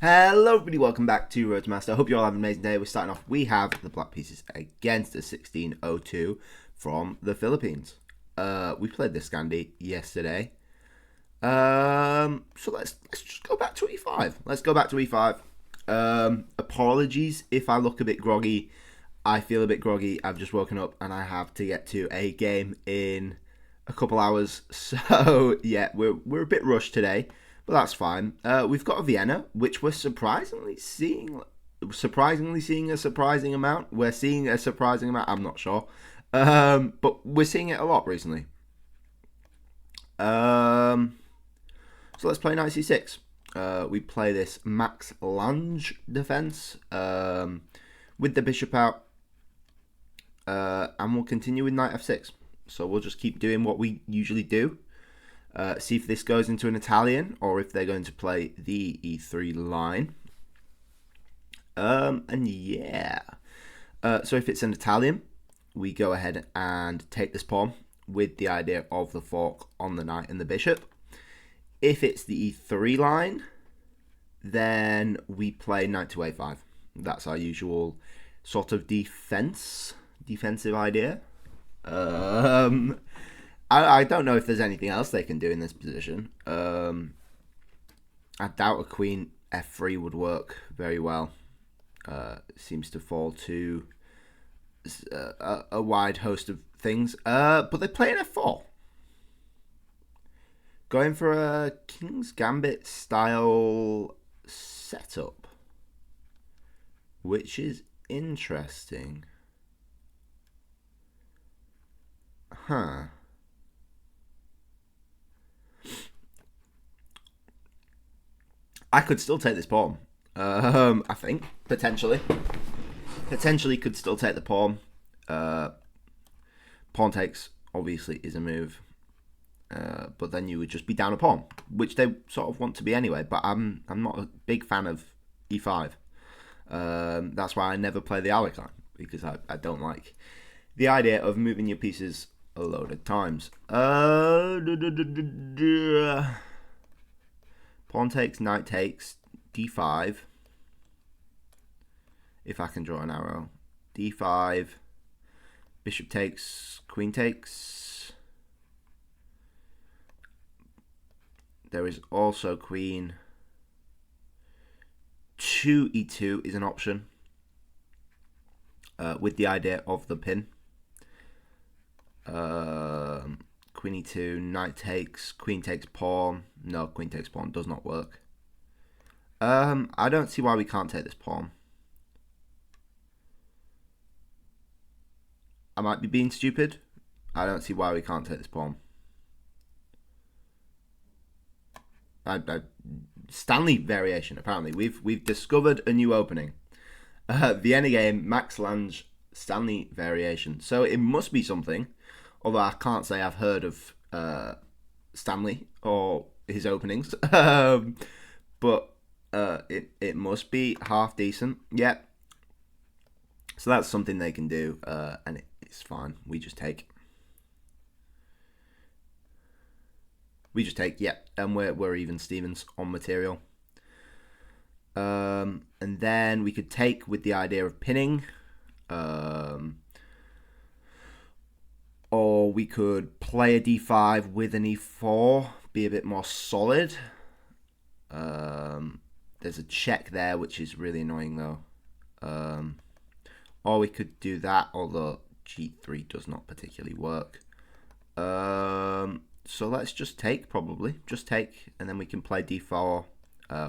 Hello everybody, welcome back to Roadmaster. I hope you all have an amazing day. We're starting off, we have the Black Pieces against a 1602 from the Philippines. We played this Scandi yesterday. So let's just go back to E5. Let's go back to E5. Apologies if I look a bit groggy. I feel a bit groggy. I've just woken up and I have to get to a game in a couple hours. So yeah, we're a bit rushed today. But that's fine. We've got a Vienna, which we're surprisingly seeing a surprising amount. We're seeing a surprising amount. I'm not sure, but we're seeing it a lot recently. So let's play knight c6. We play this max Lange defense with the bishop out, and we'll continue with knight f6. So we'll just keep doing what we usually do. See if this goes into an Italian or if they're going to play the e3 line. And yeah. So if it's an Italian, we go ahead and take this pawn with the idea of the fork on the knight and the bishop. If it's the e3 line, then we play knight to a5. That's our usual sort of defensive idea. I don't know if there's anything else they can do in this position. I doubt a queen f3 would work very well. It seems to fall to a wide host of things. But they play an f4. Going for a King's Gambit style setup, which is interesting. Huh. I could still take this pawn. I think potentially could still take the pawn. Pawn takes obviously is a move, but then you would just be down a pawn, which they sort of want to be anyway. But I'm not a big fan of e5. That's why I never play the Alekhine, because I don't like the idea of moving your pieces a load of times. Pawn takes, knight takes, d5. If I can draw an arrow. d5. Bishop takes, queen takes. There is also queen. 2e2 is an option. With the idea of the pin. Queen e2, knight takes, queen takes pawn. No, queen takes pawn does not work. I don't see why we can't take this pawn. I might be being stupid. I don't see why we can't take this pawn. Stanley variation, apparently. We've discovered a new opening. Vienna game, Max Lange, Stanley variation. So it must be something. Although I can't say I've heard of Stanley or his openings. But it must be half decent. Yep. So that's something they can do, and it's fine. We just take. Yep, and we're even Stevens on material. And then we could take with the idea of pinning. Or we could play a d5 with an e4, be a bit more solid. There's a check there, which is really annoying though. Or we could do that, although g3 does not particularly work. So let's just take, probably. Just take, and then we can play d4.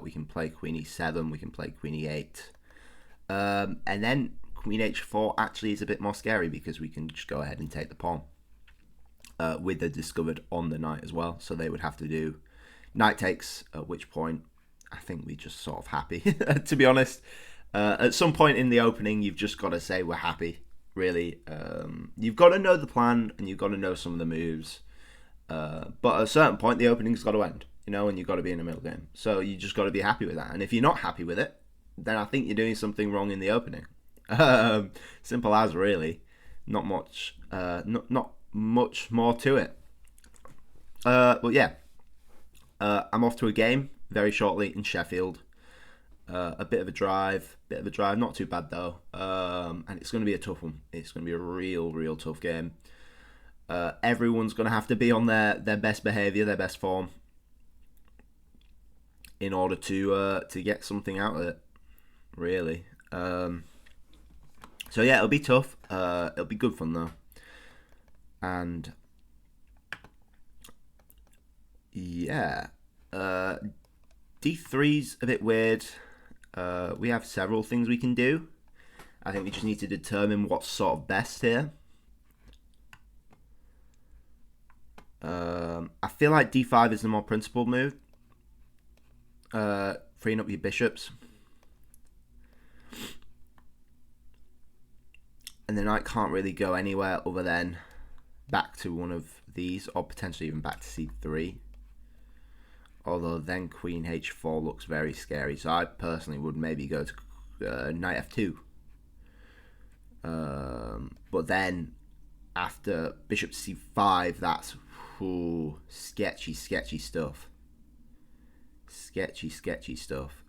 We can play queen e7, we can play queen e8. And then queen h4 actually is a bit more scary because we can just go ahead and take the pawn with the discovered on the knight as well. So they would have to do knight takes, at which point I think we just sort of happy, to be honest. At some point in the opening, you've just got to say we're happy, really. You've got to know the plan and you've got to know some of the moves. But at a certain point, the opening's got to end, and you've got to be in a middle game. So you just got to be happy with that. And if you're not happy with it, then I think you're doing something wrong in the opening. Simple as, really. Not much more to it. But yeah, I'm off to a game very shortly in Sheffield. A bit of a drive, not too bad though. And it's going to be a tough one. It's going to be a real tough game. Everyone's going to have to be on their best behaviour, their best form, in order to get something out of it, really. So yeah, it'll be tough. It'll be good fun though. And yeah, D3's a bit weird. We have several things we can do. I think we just need to determine what's sort of best here. I feel like D5 is the more principled move. Freeing up your bishops. And the knight can't really go anywhere other than back to one of these, or potentially even back to C3. Although then Queen H4 looks very scary. So I personally would maybe go to Knight F2. But then after Bishop C5, that's sketchy stuff. Sketchy stuff.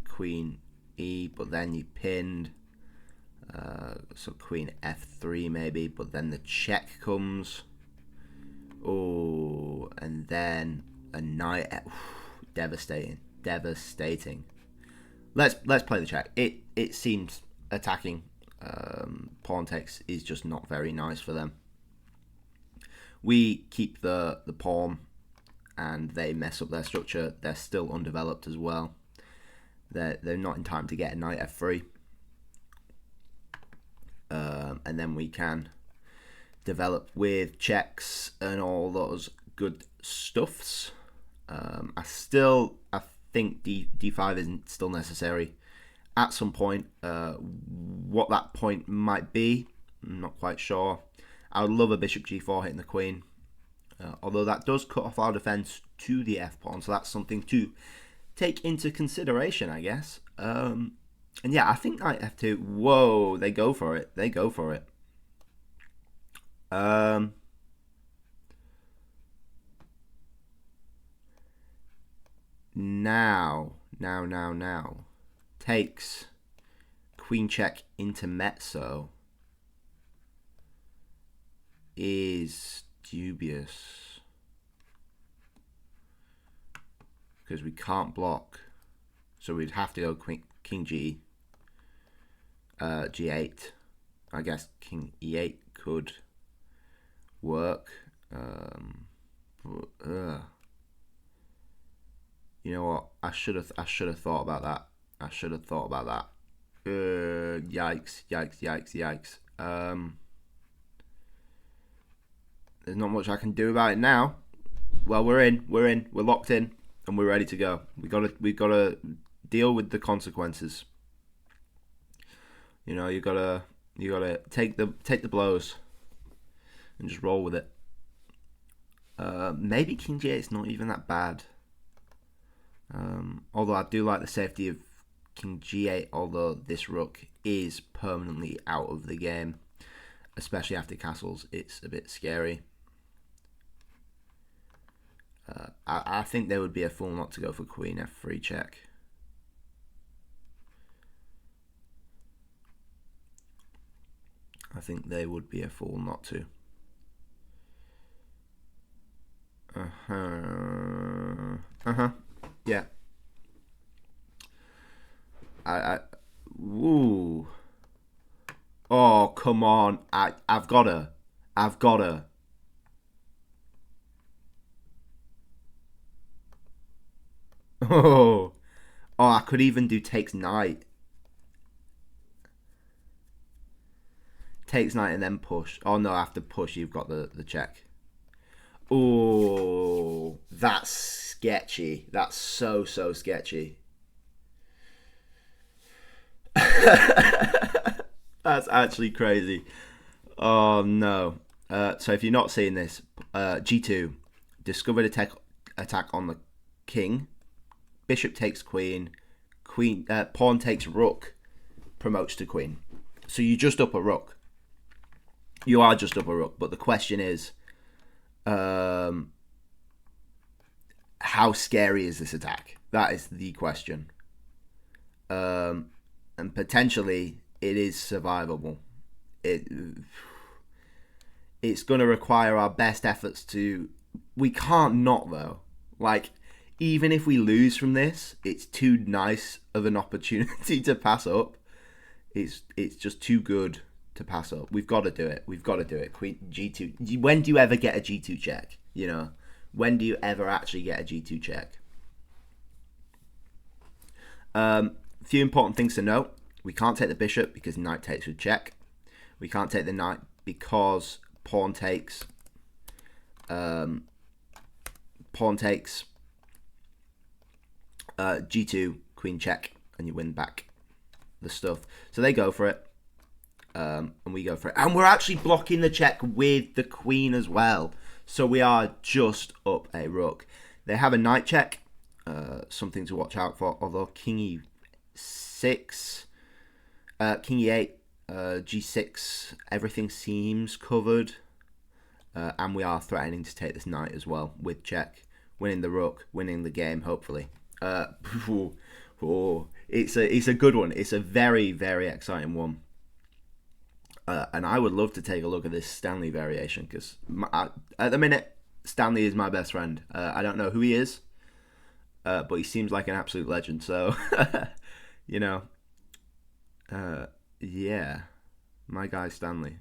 Queen E, but then you pinned. So Queen F3 maybe, but then the check comes. Oh, and then a knight. Devastating. Let's play the check. It seems attacking pawn takes is just not very nice for them. We keep the pawn, and they mess up their structure. They're still undeveloped as well. They're not in time to get a knight F3. And then we can develop with checks and all those good stuffs. I think D5 isn't still necessary at some point. What that point might be, I'm not quite sure. I would love a Bishop G4 hitting the Queen, although that does cut off our defense to the F pawn, so that's something to take into consideration, I guess. And yeah, I think Knight F2. Whoa, they go for it. Now. Takes Queen check intermezzo is dubious. Because we can't block. So we'd have to go King G. G8. I guess King E8 could work. You know what? I should have thought about that. Yikes. There's not much I can do about it now. Well, we're locked in, and we're ready to go. We gotta deal with the consequences. You know, you gotta take the blows and just roll with it. Maybe King G8 is not even that bad. Although I do like the safety of King G8, although this rook is permanently out of the game, especially after castles. It's a bit scary. I think they would be a fool not to go for Queen F3 check. I think they would be a fool not to. Yeah. Woo. Oh, come on. I've got her. Oh, I could even do takes knight. Takes knight and then push. Oh no, after push you've got the check. Oh, that's sketchy. That's so sketchy. That's actually crazy. Oh no. So if you're not seeing this, G2, discovered attack on the king. Bishop takes queen. Pawn takes rook. Promotes to queen. So you just up a rook. You are just up a rook. But the question is, how scary is this attack? That is the question. and potentially it is survivable. It it's going to require our best efforts to. We can't not though. Like, even if we lose from this, it's too nice of an opportunity to pass up. It's just too good to pass up. We've got to do it. We've got to do it. Queen G2. When do you ever get a G2 check? You know, when do you ever actually get a G2 check? Few important things to note. We can't take the bishop because knight takes with check. We can't take the knight because pawn takes. Pawn takes. G2, queen check, and you win back the stuff. So they go for it, and we go for it. And we're actually blocking the check with the queen as well. So we are just up a rook. They have a knight check, something to watch out for. Although king e6, king e8, g6, everything seems covered. And we are threatening to take this knight as well with check, winning the rook, winning the game, hopefully. It's a good one. It's a very, very exciting one. And I would love to take a look at this Stanley variation because at the minute, Stanley is my best friend. I don't know who he is, but he seems like an absolute legend. So, you know, yeah, my guy Stanley.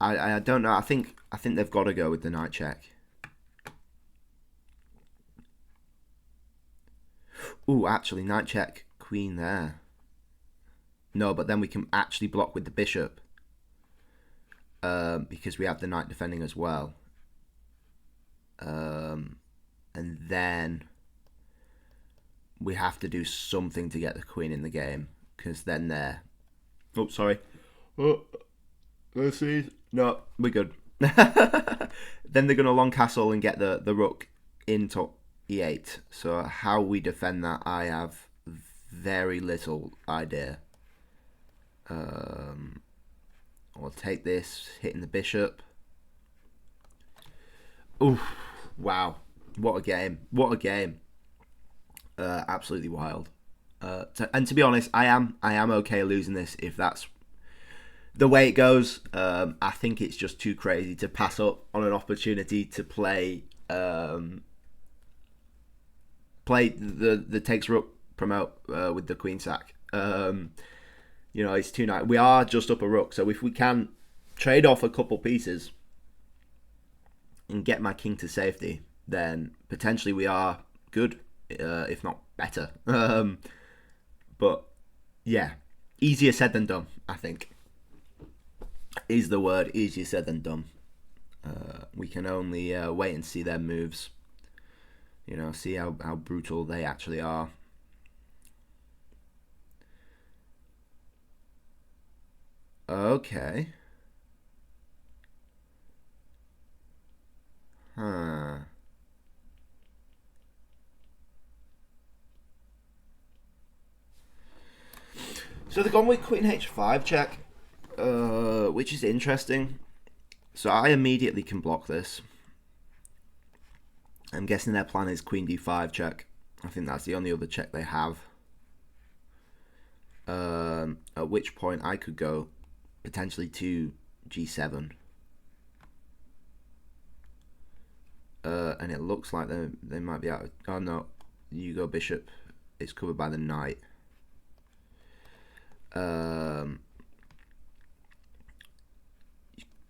I don't know. I think they've got to go with the knight check. Ooh, actually, knight check, queen there. No, but then we can actually block with the bishop. Because we have the knight defending as well. And then we have to do something to get the queen in the game. Because then they're... Oh, sorry. Oh, let's see. No, we're good. Then they're going to long castle and get the rook into e8. So how we defend that, I have very little idea. I'll take this, hitting the bishop. Oof! Wow! What a game! What a game! Absolutely wild. And to be honest, I am okay losing this if that's the way it goes. I think it's just too crazy to pass up on an opportunity to play the takes rook promote with the queen sack. You know, it's too nice. We are just up a rook, so if we can trade off a couple pieces and get my king to safety, then potentially we are good, if not better. But yeah, easier said than done, I think. Is the word easier said than done. We can only wait and see their moves. You know, see how brutal they actually are. Okay. Huh. So they've gone with queen h5 check, which is interesting. So I immediately can block this. I'm guessing their plan is queen d5 check. I think that's the only other check they have. At which point I could go potentially to g7. And it looks like they might be out of... Oh no, you go bishop. It's covered by the knight.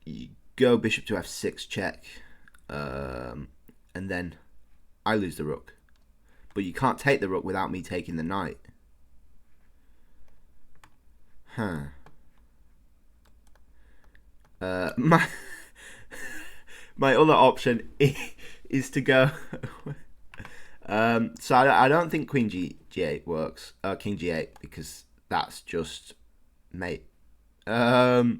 You go bishop to f6 check. And then I lose the rook. But you can't take the rook without me taking the knight. Huh. My other option is to go. So I don't think queen g8 works. King g8 because that's just mate. The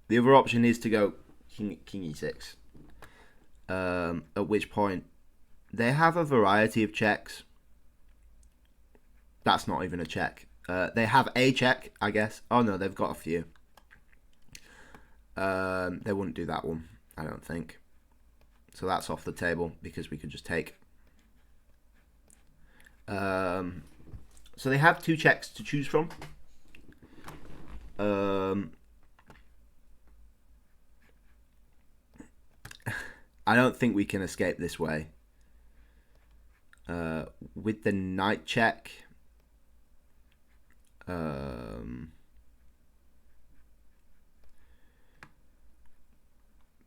other option is to go king e6. At which point they have a variety of checks. That's not even a check. They have a check, I guess. Oh no, they've got a few. They wouldn't do that one, I don't think. So that's off the table because we could just take. So they have 2 checks to choose from. I don't think we can escape this way. With the knight check,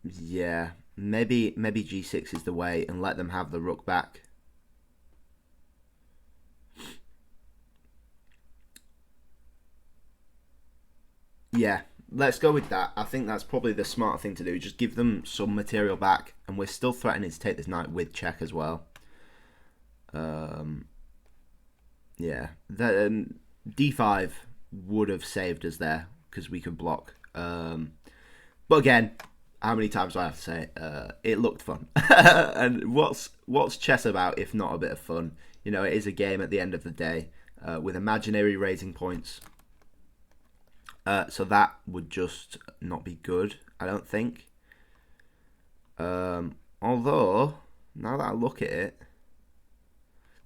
yeah, maybe g6 is the way, and let them have the rook back. Yeah, let's go with that. I think that's probably the smart thing to do. Just give them some material back, and we're still threatening to take this knight with check as well. Yeah, d5 would have saved us there because we could block. But again, how many times do I have to say it? It looked fun. And what's chess about if not a bit of fun? You know, it is a game at the end of the day with imaginary raising points. So that would just not be good, I don't think. Although, now that I look at it,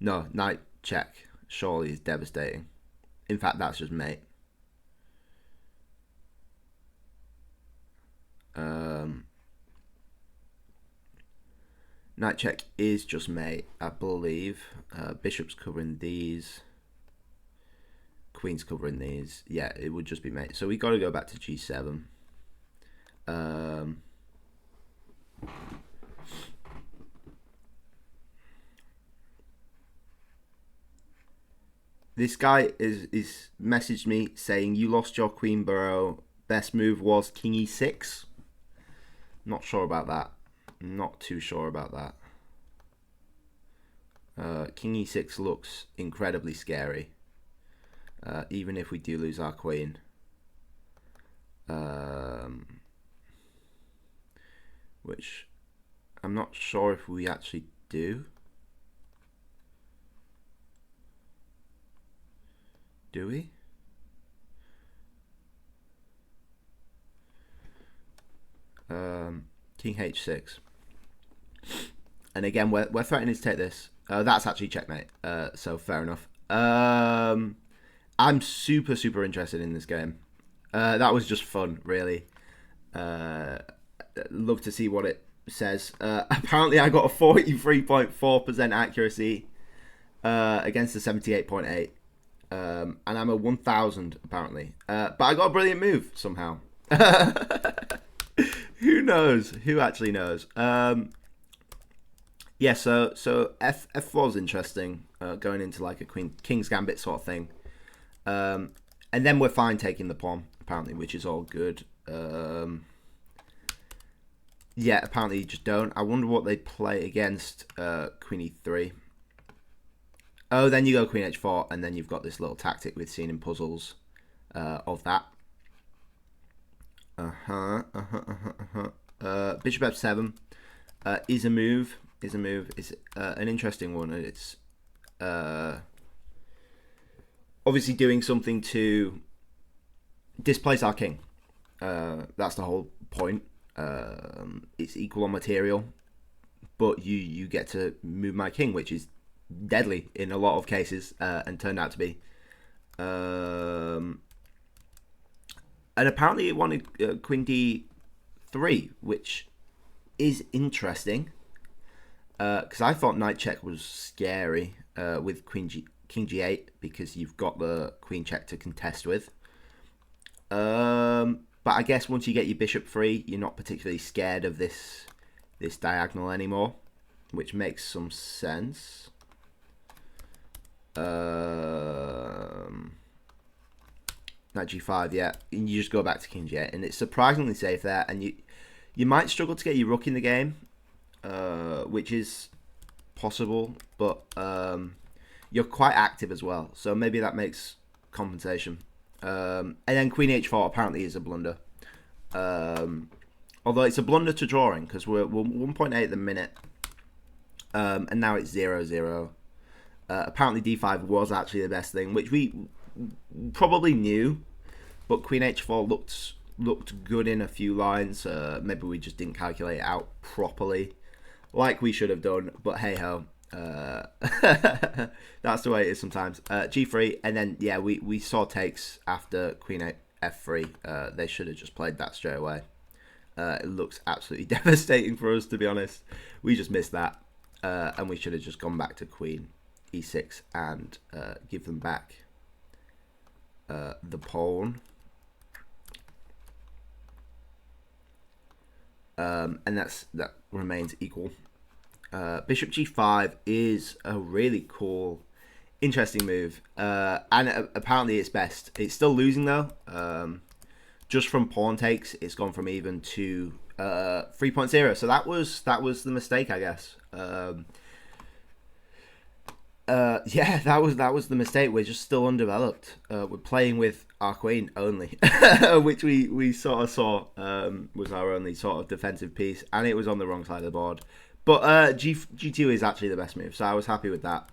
no, knight check surely is devastating. In fact, that's just mate. Knight check is just mate, I believe. Bishop's covering these. Queen's covering these. Yeah, it would just be mate. So we got to go back to g7. This guy is messaged me saying you lost your queen borough. Best move was king e6. Not sure about that. Not too sure about that. King e6 looks incredibly scary. Even if we do lose our queen. Which I'm not sure if we actually do. Do we? King h6. And again, we're threatening to take this. That's actually checkmate. So fair enough. I'm super interested in this game. That was just fun, really. Love to see what it says. Apparently, I got a 43.4% accuracy against the 78.8. And I'm a 1000 apparently. But I got a brilliant move somehow. Who knows? Who actually knows? Yeah, so f4 is interesting, going into like a king's gambit sort of thing. And then we're fine taking the pawn, apparently, which is all good. Yeah, apparently you just don't. I wonder what they play against queen e3. Oh, then you go queen h4, and then you've got this little tactic we've seen in puzzles of that. Bishop f7 is a move. Is an interesting one. It's obviously doing something to displace our king. That's the whole point. It's equal on material, but you get to move my king, which is deadly in a lot of cases, and turned out to be. And apparently it wanted queen d3, which is interesting, because I thought knight check was scary with king g8, because you've got the queen check to contest with. But I guess once you get your bishop free, you're not particularly scared of this diagonal anymore, which makes some sense. Knight g5, yeah, and you just go back to king g8, and it's surprisingly safe there. And you might struggle to get your rook in the game, which is possible, but you're quite active as well, so maybe that makes compensation. And then queen h4 apparently is a blunder, although it's a blunder to drawing, because we're 1.8 at the minute, and now it's 0-0. Apparently d5 was actually the best thing, which we probably knew, but queen h4 looked good in a few lines. Maybe we just didn't calculate it out properly like we should have done, but hey ho. That's the way it is sometimes. G3, and then yeah, we saw takes after Queen 8 F3. They should have just played that straight away. It looks absolutely devastating for us, to be honest. We just missed that, and we should have just gone back to Queen E6 and give them back the pawn. And that remains equal. Bishop G5 is a really cool, interesting move, and apparently it's best. It's still losing though. Just from pawn takes, it's gone from even to 3.0. So that was the mistake, I guess. Yeah, that was the mistake. We're just still undeveloped. We're playing with our queen only, which we sort of saw was our only sort of defensive piece, and it was on the wrong side of the board. But G2 is actually the best move, so I was happy with that.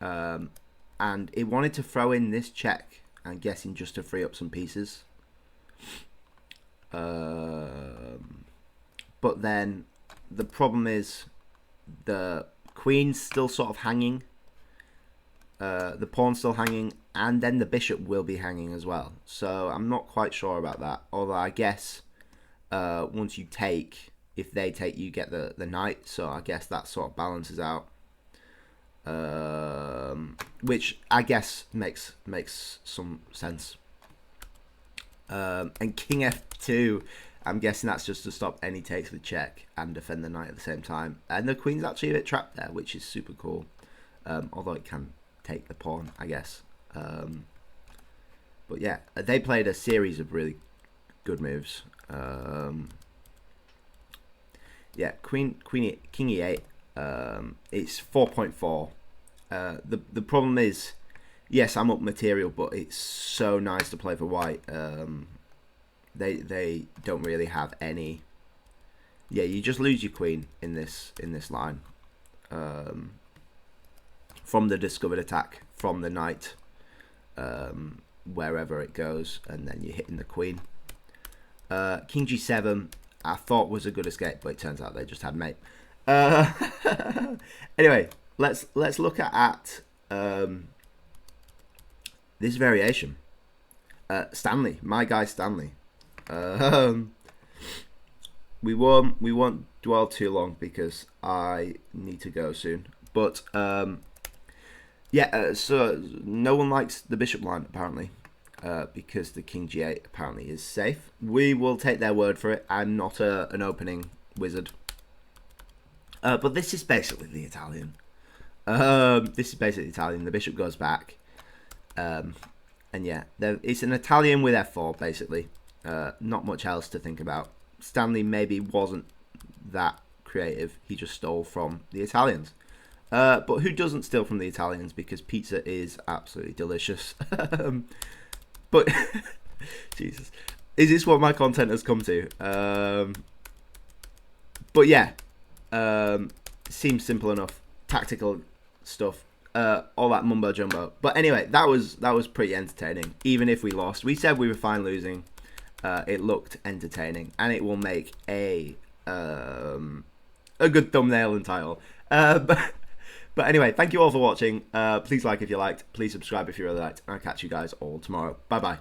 And it wanted to throw in this check, I'm guessing just to free up some pieces. But then the problem is the queen's still sort of hanging. The pawn's still hanging, and then the bishop will be hanging as well. So I'm not quite sure about that. Although I guess once you take, if they take, you get the knight. So I guess that sort of balances out. Which I guess makes some sense. And King F2, I'm guessing that's just to stop any takes with check and defend the knight at the same time. And the queen's actually a bit trapped there, which is super cool. Although it can take the pawn, I guess. But yeah, they played a series of really good moves. Yeah, King E8. It's 4.4. The problem is, yes, I'm up material, but it's so nice to play for white. They don't really have any. Yeah, you just lose your queen in this line. From the discovered attack, from the knight, wherever it goes, and then you're hitting the queen. King G7, I thought was a good escape, but it turns out they just had mate. Anyway, let's look at this variation. Stanley, my guy Stanley. We won't dwell too long because I need to go soon. But yeah, so no one likes the bishop line apparently, because the King G8 apparently is safe. We will take their word for it. I'm not an opening wizard. But this is basically the Italian. This is basically Italian. The bishop goes back. And yeah, it's an Italian with F4, basically. Not much else to think about. Stanley maybe wasn't that creative. He just stole from the Italians. But who doesn't steal from the Italians? Because pizza is absolutely delicious. But, Jesus. Is this what my content has come to? But yeah. Seems simple enough. Tactical stuff. All that mumbo jumbo. But anyway, that was pretty entertaining. Even if we lost. We said we were fine losing. It looked entertaining. And it will make a good thumbnail and title. But anyway, thank you all for watching. Please like if you liked. Please subscribe if you really liked. And I'll catch you guys all tomorrow. Bye bye.